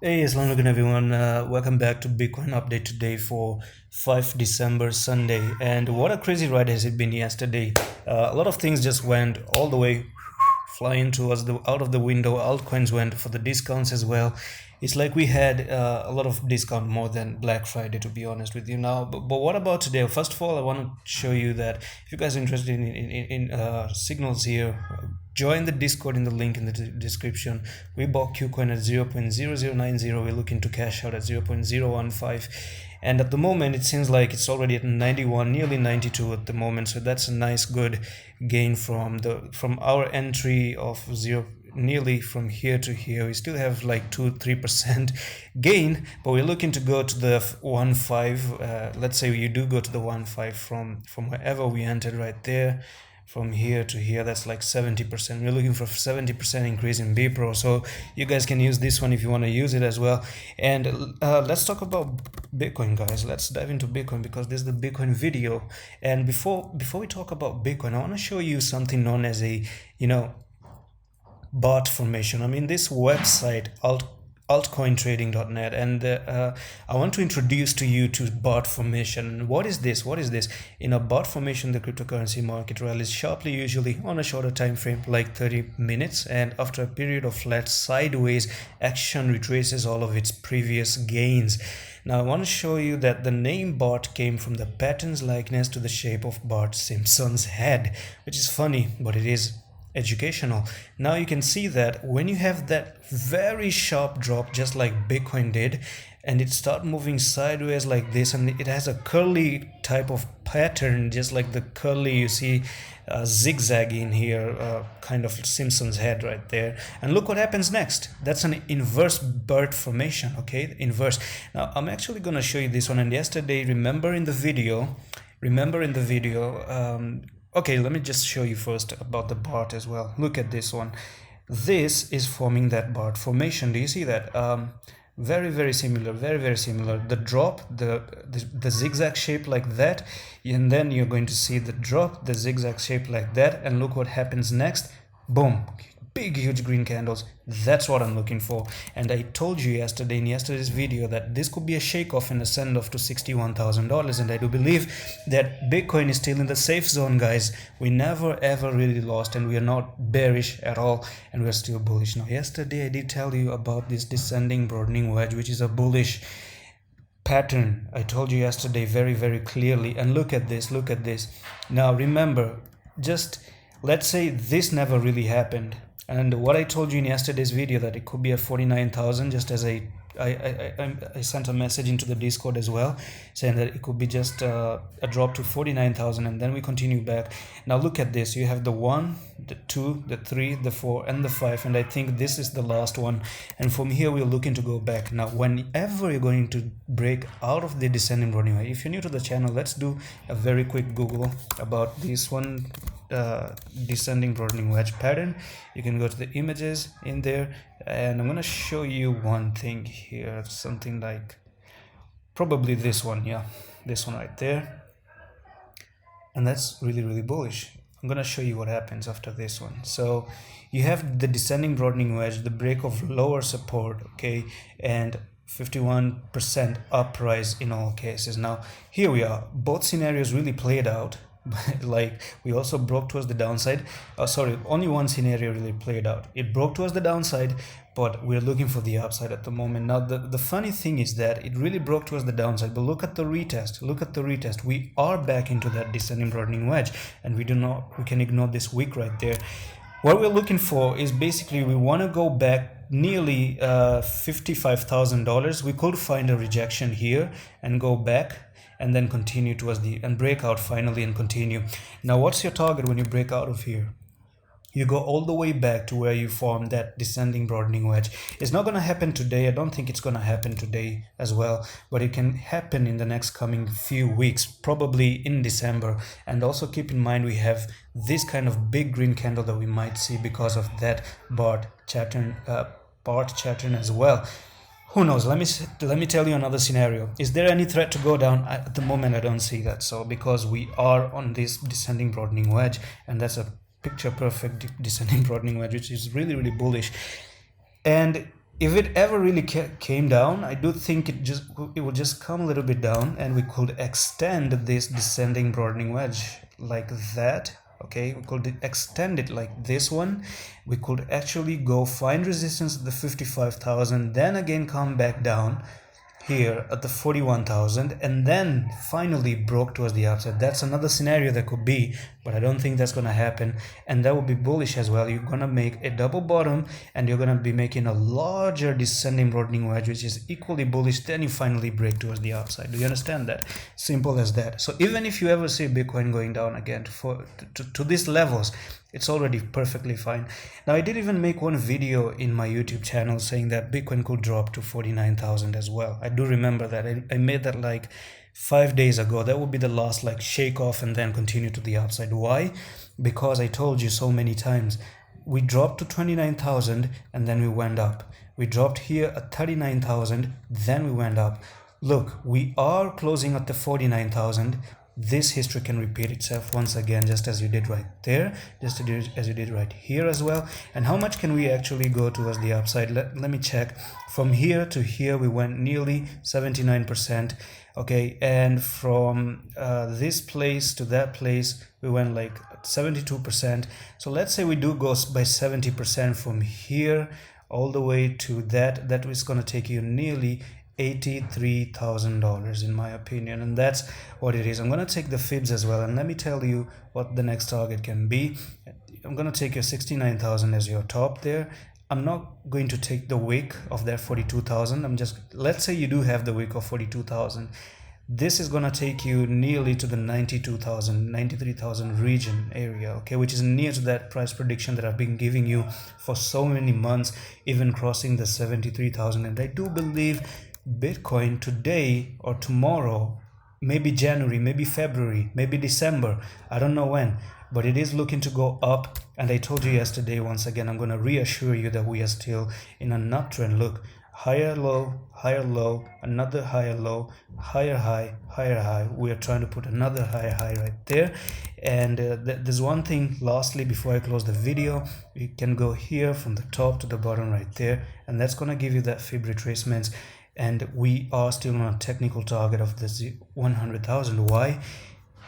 Hey, Assalamualaikum everyone. Welcome back to Bitcoin Update today for 5 December Sunday. And what a crazy ride has it been yesterday. A lot of things just went all the way flying towards the out of the window. Altcoins went for the discounts as well. It's like we had a lot of discount more than Black Friday, to be honest with you now. But what about today? First of all, I want to show you that if you guys are interested in signals here, join the Discord in the link in the description. We bought KuCoin at 0.0090. We're looking to cash out at 0.015. And at the moment, it seems like it's already at 91, nearly 92 at the moment. So that's a nice, good gain from our entry of zero, nearly from here to here. We still have like 2-3% gain, but we're looking to go to the 1.5. Let's say you do go to the 1.5 from wherever we entered right there. From here to here, that's like 70%. We're looking for 70% increase in BPRO, so you guys can use this one if you want to use it as well. And let's talk about Bitcoin, guys. Let's dive into Bitcoin because this is the Bitcoin video. And before we talk about Bitcoin, I want to show you something known as a bot formation. I mean, this website altcointrading.net, and I want to introduce to you to bot formation. What is this? In a bot formation, the cryptocurrency market rallies sharply, usually on a shorter time frame like 30 minutes, and after a period of flat sideways action retraces all of its previous gains. Now I want to show you that the name Bart came from the pattern's likeness to the shape of Bart Simpson's head, which is funny, but it is educational. Now you can see that when you have that very sharp drop, just like Bitcoin did, and it start moving sideways like this, and it has a curly type of pattern, just like the curly you see zigzag in here, kind of Simpson's head right there. And look what happens next. That's an inverse Bart formation. Okay, inverse. Now I'm actually going to show you this one. And yesterday, remember in the video, okay, let me just show you first about the Bart as well. Look at this one. This is forming that Bart formation. Do you see that? Very similar, very similar. The drop, the zigzag shape like that, and then you're going to see the drop, the zigzag shape like that, and look what happens next. Boom, big huge green candles. That's what I'm looking for. And I told you yesterday in yesterday's video that this could be a shake off and a send off to $61,000, and I do believe that Bitcoin is still in the safe zone, guys. We never ever really lost, and we are not bearish at all, and we're still bullish. Now yesterday I did tell you about this descending broadening wedge, which is a bullish pattern. I told you yesterday very clearly, and look at this. Now remember, just let's say this never really happened, and what I told you in yesterday's video that it could be at 49,000, just as I sent a message into the Discord as well, saying that it could be just a drop to 49,000, and then we continue back. Now look at this. You have the 1, the 2, the 3, the 4, and the 5, and I think this is the last one. And from here we're looking to go back. Now whenever you're going to break out of the descending broadening wedge, if you're new to the channel, let's do a very quick Google about this one, descending broadening wedge pattern. You can go to the images in there, and I'm going to show you one thing here, something like probably this one. Yeah, this one right there, and that's really bullish. I'm going to show you what happens after this one. So you have the descending broadening wedge, the break of lower support, okay, and 51% uprise in all cases. Now here we are, both scenarios really played out. Like we also broke towards the downside. Sorry, only one scenario really played out. It broke towards the downside, but we're looking for the upside at the moment. Now the funny thing is that it really broke towards the downside, but look at the retest. We are back into that descending broadening wedge, and we can ignore this wick right there. What we're looking for is basically we want to go back nearly $55,000. We could find a rejection here and go back, and then continue towards and break out finally and continue. Now what's your target when you break out of here? You go all the way back to where you formed that descending broadening wedge. It's not going to happen today. I don't think it's going to happen today as well, but it can happen in the next coming few weeks, probably in December. And also keep in mind we have this kind of big green candle that we might see because of that Bart pattern as well. Who knows? Let me tell you another scenario. Is there any threat to go down? At the moment, I don't see that. So because we are on this descending broadening wedge, and that's a picture perfect descending broadening wedge, which is really bullish. And if it ever really came down, I do think it will just come a little bit down, and we could extend this descending broadening wedge like that. Okay, we could extend it like this one. We could actually go find resistance at the 55,000, then again come back down here at the 41,000, and then finally broke towards the upside. That's another scenario that could be, but I don't think that's going to happen, and that would be bullish as well. You're going to make a double bottom, and you're going to be making a larger descending broadening wedge, which is equally bullish. Then you finally break towards the upside. Do you understand that? Simple as that. So even if you ever see Bitcoin going down again to these levels, it's already perfectly fine. Now, I did even make one video in my YouTube channel saying that Bitcoin could drop to 49,000 as well. I do remember that. I made that like 5 days ago. That would be the last like shake off and then continue to the upside. Why? Because I told you so many times, we dropped to 29,000 and then we went up. We dropped here at 39,000, then we went up. Look, we are closing at the 49,000. This history can repeat itself once again, just as you did right there, just as you did right here as well. And how much can we actually go towards the upside? Let me check. From here to here, we went nearly 79%. Okay, and from this place to that place, we went like 72%. So let's say we do go by 70% from here all the way to that. That is going to take you nearly $83,000 in my opinion, and that's what it is. I'm going to take the fibs as well, and let me tell you what the next target can be. I'm going to take your 69,000 as your top there. I'm not going to take the wick of that 42,000. I'm just, let's say you do have the wick of 42,000. This is going to take you nearly to the 92,000, 93,000 region area, okay, which is near to that price prediction that I've been giving you for so many months, even crossing the 73,000. And I do believe Bitcoin today or tomorrow, maybe January, maybe February, maybe December, I don't know when, but it is looking to go up. And I told you yesterday, once again, I'm going to reassure you that we are still in a uptrend. Look, higher low, another higher low, higher high. We are trying to put another higher high right there. And there's one thing lastly before I close the video. You can go here from the top to the bottom right there, and that's going to give you that fib retracements. And we are still on a technical target of the 100,000. Why?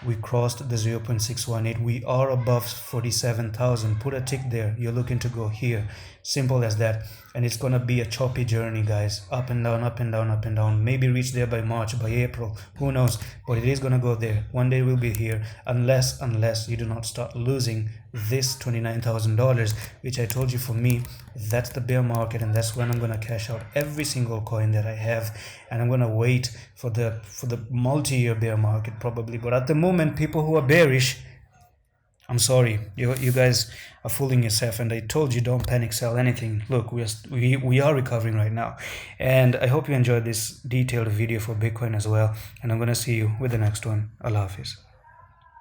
We crossed the 0.618. We are above 47,000. Put a tick there. You're looking to go here. Simple as that. And it's going to be a choppy journey, guys. Up and down, up and down, up and down. Maybe reach there by March, by April. Who knows? But it is going to go there. One day we'll be here. Unless you do not start losing this $29,000, which I told you, for me, that's the bear market. And that's when I'm going to cash out every single coin that I have. And I'm going to wait for the multi-year bear market probably. But at the moment, people who are bearish, I'm sorry, you guys are fooling yourself, and I told you don't panic sell anything. Look, we are recovering right now, and I hope you enjoyed this detailed video for Bitcoin as well, and I'm gonna see you with the next one. Allah Hafiz.